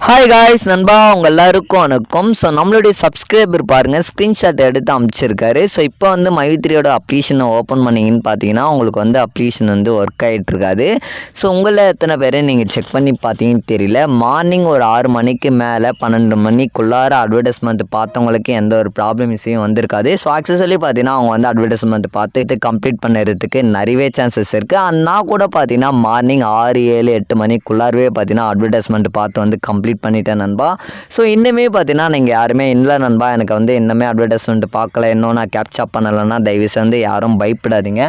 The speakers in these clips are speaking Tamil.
ஹாய் காய்ஸ் நண்பா, உங்கள் எல்லாருக்கும் வணக்கம். ஸோ நம்மளுடைய சப்ஸ்கிரைபர் பாருங்கள் ஸ்க்ரீன்ஷாட் எடுத்து அமைச்சிருக்காரு. ஸோ இப்போ வந்து மை3யோட அப்ளிகேஷனை ஓப்பன் பண்ணிங்கன்னு பார்த்தீங்கன்னா உங்களுக்கு வந்து அப்ளிகேஷன் வந்து ஒர்க் ஆகிட்டு இருக்காது. ஸோ உங்களில் எத்தனை பேரை நீங்கள் செக் பண்ணி பார்த்தீங்கன்னு தெரியல. மார்னிங் ஒரு 6 மணிக்கு மேலே 12 மணிக்குள்ளார அட்வர்டைஸ்மெண்ட் பார்த்தவங்களுக்கு எந்த ஒரு ப்ராப்ளம் இஷ்யூம் வந்திருக்காது. ஸோ ஆக்சுவலி பார்த்தீங்கன்னா அவங்க வந்து அட்வர்டைஸ்மெண்ட் பார்த்து கம்ப்ளீட் பண்ணுறதுக்கு நிறையவே சான்சஸ் இருக்குது. நான் கூட பார்த்தீங்கன்னா மார்னிங் 6, 7, 8 மணிக்குள்ளாரவே பார்த்தீங்கன்னா அட்வர்டைஸ்மெண்ட் பார்த்து வந்து கம்ப்ளீட் பண்ணிட்டேன் நண்பா. ஸோ இன்னுமே பார்த்தீங்கன்னா நீங்கள் யாருமே இல்லை நண்பா, எனக்கு வந்து இன்னுமே அட்வர்டைஸ்மெண்ட் பார்க்கல, இன்னும் நான் கேப்சர் பண்ணலைன்னா தயவுசெய்து வந்து யாரும் பயப்படாதீங்க.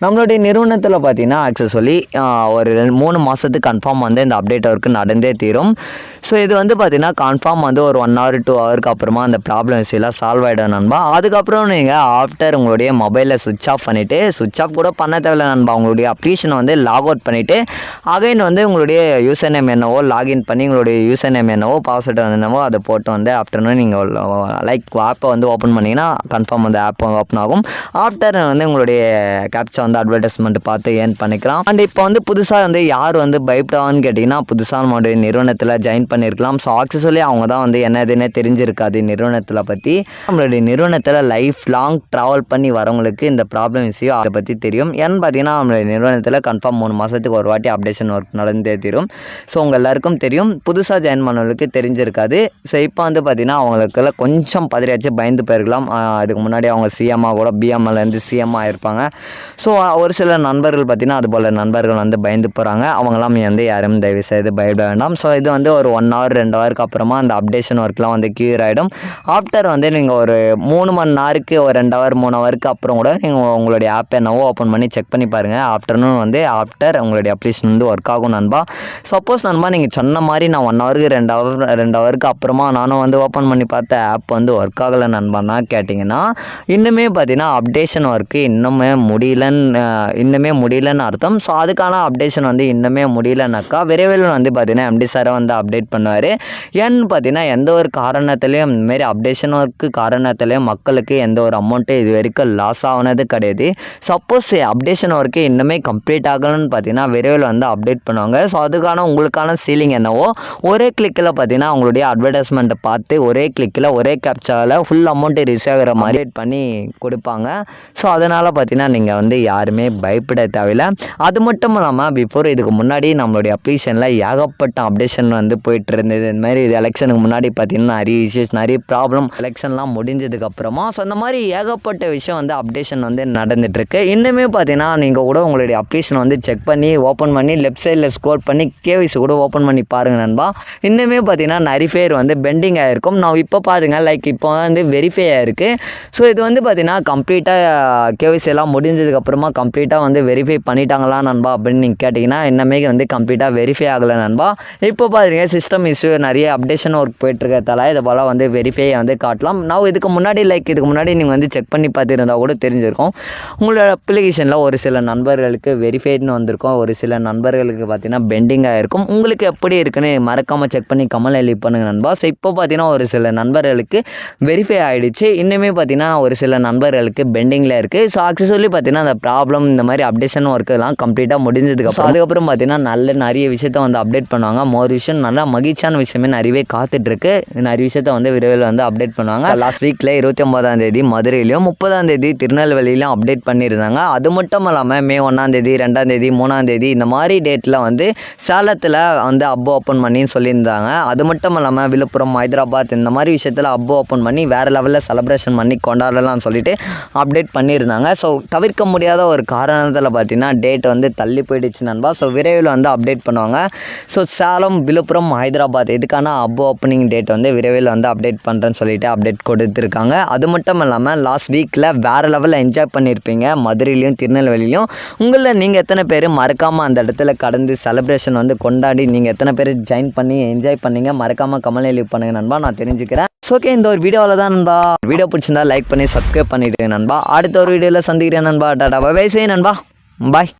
நம்மளுடைய நிறுவனத்தில் பார்த்தீங்கன்னா ஆக்சுவலி ஒரு 3 மாதத்துக்கு கன்ஃபார்ம் வந்து இந்த அப்டேட் ஒர்க்கு நடந்தே தீரும். ஸோ இது வந்து பார்த்தீங்கன்னா கன்ஃபார்ம் வந்து ஒரு 1 hour 2 hours அப்புறமா அந்த ப்ராப்ளம்ஸ் எல்லாம் சால்வ் ஆகிடும் நண்பா. அதுக்கப்புறம் நீங்கள் ஆஃப்டர் உங்களுடைய மொபைலை சுவிட்ச் ஆஃப் பண்ணிவிட்டு, சுவிட்ச் ஆஃப் கூட பண்ண தேவையில்லை நண்பா, உங்களுடைய அப்ளிகேஷனை வந்து லாக் அவுட் பண்ணிவிட்டு அகைன் வந்து உங்களுடைய யூசர் நேம் என்னவோ லாகின் பண்ணி உங்களுடைய யூசர் நேம் என்னவோ பாஸ்வேர்டு வந்து என்னவோ அதை போட்டு வந்து ஆஃப்டர்நூன் நீங்கள் ஆப்பை வந்து ஓப்பன் பண்ணிங்கன்னா கன்ஃபார்ம் வந்து ஆப் ஓப்பன் ஆகும். ஆஃப்டர் வந்து உங்களுடைய கேப்சா வந்து அட்வர்டைஸ்மெண்ட் பார்த்து ஏர்ன் பண்ணிக்கலாம். அண்ட் இப்போ வந்து புதுசாக வந்து யார் வந்து பயப்படான்னு கேட்டிங்கன்னா புதுசாக நம்மளுடைய நிறுவனத்தில் ஜாயின் பண்ணியிருக்கலாம். ஸோ ஆக்சுவலி அவங்க தான் வந்து என்னதுன்னே தெரிஞ்சிருக்காது நிறுவனத்தில் பற்றி. நம்மளுடைய நிறுவனத்தில் லைஃப் லாங் ட்ராவல் பண்ணி வரவங்களுக்கு இந்த ப்ராப்ளம் இஷ்யூ அதை பற்றி தெரியும். ஏன்னு பார்த்தீங்கன்னா நம்மளுடைய நிறுவனத்தில் கன்ஃபார்ம் 3 மாதத்துக்கு ஒரு வாட்டி அப்டேஷன் ஒர்க் நடந்தே தீரும். ஸோ உங்கள் எல்லாருக்கும் தெரியும், புதுசாக ஜாயின் பண்ணவங்களுக்கு தெரிஞ்சிருக்காது. ஸோ இப்போ வந்து பார்த்தீங்கன்னா அவங்களுக்குலாம் கொஞ்சம் பதறியாச்சும் பயந்து போயிருக்கலாம். அதுக்கு முன்னாடி அவங்க சிஎம்மாக கூட பிஎம்எல்லேருந்து சிஎம்மாக ஆயிருப்பாங்க. ஸோ ஒரு சில நண்பர்கள் பார்த்தீங்கன்னா அதுபோல் நண்பர்கள் வந்து பயந்து போகிறாங்க. அவங்களாம் வந்து யாரும் தயவு செய்து பயப்பட வேண்டாம். ஸோ இது வந்து ஒரு 1 hour 2 hours அப்புறமா அந்த அப்டேஷன் ஒர்க்லாம் வந்து கியூர் ஆகிடும். ஆஃப்டர் வந்து நீங்கள் ஒரு 3 மணி நேரத்துக்கு ஒரு 2 hour 3 hours அப்புறம் கூட நீங்கள் உங்களுடைய ஆப் என்னவோ ஓப்பன் பண்ணி செக் பண்ணி பாருங்கள். ஆஃப்டர்நூன் வந்து ஆஃப்டர் உங்களுடைய அப்ளிகேஷன் வந்து ஒர்க் ஆகும் நண்பா. சப்போஸ் நண்பா நீங்கள் சொன்ன மாதிரி நான் 1 hour 2 hours அப்புறமா நானும் வந்து ஓப்பன் பண்ணி பார்த்த ஆப் வந்து ஒர்க் ஆகலை நண்பான்னா கேட்டிங்கன்னா இன்னுமே பார்த்தீங்கன்னா அப்டேஷன் ஒர்க்கு இன்னுமே முடியலன்னு அர்த்தம். ஸோ அதுக்கான அப்டேஷன் வந்து இன்னுமே முடியலனாக்கா விரைவில் வந்து பார்த்தீங்கன்னா எம்டி சாரை வந்து அப்டேட் பண்ணுவார். ஏன்னு பார்த்தீங்கன்னா எந்த ஒரு காரணத்துலேயும் இந்தமாரி அப்டேஷன் ஒர்க்கு காரணத்துலேயும் மக்களுக்கு எந்த ஒரு அமௌண்ட்டு இது வரைக்கும் லாஸ் ஆனது கிடையாது. சப்போஸ் அப்டேஷன் ஒர்க்கு இன்னுமே கம்ப்ளீட் ஆகணும்னு பார்த்தீங்கன்னா விரைவில் வந்து அப்டேட் பண்ணுவாங்க. ஸோ அதுக்கான உங்களுக்கான சீலிங் என்னவோ ஒரே கிளிக்கில் பார்த்தீங்கன்னா உங்களுடைய அட்வர்டைஸ்மெண்ட்டை பார்த்து ஒரே கிளிக்கில் ஒரே கேப்சாவில் ஃபுல் அமௌண்ட்டு ரிசீவ் ஆகிற மாதிரி பண்ணி கொடுப்பாங்க. ஸோ அதனால் பார்த்தீங்கன்னா நீங்கள் வந்து யாருமே பயப்பட தேவையில்லை. அது மட்டும் இல்லாமல் இதுக்கு முன்னாடி நம்மளுடைய அப்ளிகேஷனில் ஏகப்பட்ட அப்டேஷன் வந்து போயிட்டு இருந்தது. இந்த மாதிரி இது எலெக்ஷனுக்கு முன்னாடி பார்த்தீங்கன்னா நிறைய இஷ்யூஸ் நிறைய ப்ராப்ளம் எலெக்ஷன்லாம் முடிஞ்சதுக்கப்புறமா ஸோ அந்த மாதிரி ஏகப்பட்ட விஷயம் வந்து அப்டேஷன் வந்து நடந்துகிட்ருக்கு. இன்னுமே பார்த்தீங்கன்னா நீங்கள் கூட உங்களுடைய அப்ளிகேஷன் வந்து செக் பண்ணி ஓப்பன் பண்ணி லெஃப்ட் சைடில் ஸ்க்ரோல் பண்ணி கேவிசி கூட ஓப்பன் பண்ணி பாருங்கள் நண்பா. இன்னுமே பார்த்தீங்கன்னா நிறைய பேர் வந்து பெண்டிங் ஆகிருக்கும். நான் இப்போ பாருங்க இப்போ வந்து வெரிஃபை ஆகிருக்கு. ஸோ இது வந்து பார்த்தீங்கன்னா கம்ப்ளீட்டாக கேவிசி எல்லாம் முடிஞ்சதுக்கப்புறமா கம்ப்ளீட்டாக வந்து வெரிஃபை பண்ணிட்டாங்களா நண்பா அப்படின்னு நீங்கள் கேட்டிங்கன்னா இன்னமே வந்து கம்ப்ளீட்டாக வெரிஃபை ஆகலை நண்பா. இப்போ பார்த்தீங்கன்னா சிஸ்டம் இஷ்யூ நிறைய அப்டேஷன் ஒர்க் போயிட்டுருக்கதால இதை போல் வந்து வெரிஃபை வந்து காட்டலாம். நான் இதுக்கு முன்னாடி நீங்கள் வந்து செக் பண்ணி பார்த்துருந்தா கூட தெரிஞ்சிருக்கும். உங்களோட அப்ளிகேஷனில் ஒரு சில நண்பர்களுக்கு வெரிஃபைடுன்னு வந்திருக்கும், ஒரு சில நண்பர்களுக்கு பார்த்தீங்கன்னா பெண்டிங்காக இருக்கும். உங்களுக்கு எப்படி இருக்குன்னு மறக்காமல் செக் பண்ணி கமெண்ட் எழுதி பண்ணுங்க நண்பா. ஸோ இப்போ பார்த்தீங்கன்னா ஒரு சில நண்பர்களுக்கு வெரிஃபை ஆகிடுச்சு. இன்னுமே பார்த்தீங்கன்னா ஒரு சில நண்பர்களுக்கு பெண்டிங்கில் இருக்குது. ஸோ ஆக்சுவலி பார்த்தீங்கன்னா அந்த ப்ராப்ளம் இந்த மாதிரி அப்டேஷன் ஒர்க்கெல்லாம் கம்ப்ளீட்டாக முடிஞ்சதுக்கப்புறம் அதுக்கப்புறம் பார்த்தீங்கன்னா நிறைய விஷயத்த வந்து அப்டேட் பண்ணுவாங்க. மோர் விஷயம் நல்லா மகிழ்ச்சியான விஷயமே நிறையவே காத்துட்ருக்கு. நிறைய விஷயத்த வந்து விரைவில் வந்து அப்டேட் பண்ணுவாங்க. லாஸ்ட் வீக்கில் 29ஆம் தேதி மதுரையிலையும் 30ஆம் தேதி திருநெல்வேலியிலும் அப்டேட் பண்ணியிருந்தாங்க. அது மட்டும் இல்லாமல் மே 1ஆம் தேதி 2ஆம் தேதி 3ஆம் தேதி இந்த மாதிரி டேட்டில் வந்து சேலத்தில் வந்து அப் ஓப்பன் பண்ணின்னு சொல்லியிருந்தாங்க. அது மட்டும் இல்லாமல் விழுப்புரம் ஹைதராபாத் இந்த மாதிரி விஷயத்தில் அப் ஓப்பன் பண்ணி வேறு லெவலில் செலிப்ரேஷன் பண்ணி கொண்டாடலாம்னு சொல்லிட்டு அப்டேட் பண்ணியிருந்தாங்க. ஸோ தவிர்க்க முடியாத ஒரு காரணத்தில் பார்த்தீங்கன்னா டேட் வந்து தள்ளி போயிடுச்சு நண்பா. ஸோ விரைவில் வந்து அப்டேட் பண்ணுவாங்க. ஸோ சேலம் விழுப்புரம் ஹைதராபாத் இதுக்கான அப் ஓப்பனிங் டேட் வந்து விரைவில் வந்து அப்டேட் பண்ணுறேன்னு சொல்லிட்டு அப்டேட் கொடுத்துருக்காங்க. அது மட்டும் இல்லாமல் லாஸ்ட் வீக்கில் வேறு லெவலில் என்ஜாய் பண்ணியிருப்பீங்க மதுரையிலையும் திருநெல்வேலியிலையும். உங்களில் நீங்கள் எத்தனை பேர் மறக்காமல் அந்த இடத்துல கடந்து செலிப்ரேஷன் வந்து கொண்டாடி நீங்கள் எத்தனை பேர் ஜாயின் பண்ணி என்ஜாய் பண்ணீங்க மறக்காமல் கமெண்ட் எழுதி பண்ணுங்க நண்பா, நான் தெரிஞ்சுக்கிறேன். ஸோ ஓகே, இந்த ஒரு வீடியோவில் தான் நண்பா. வீடியோ பிடிச்சிருந்தா லைக் பண்ணி சப்ஸ்கிரைப் பண்ணிவிடுங்க நண்பா. அடுத்த ஒரு வீடியோவில் சந்திக்கிறேன் நண்பா. Tata bye bye. நண்பா பாய்.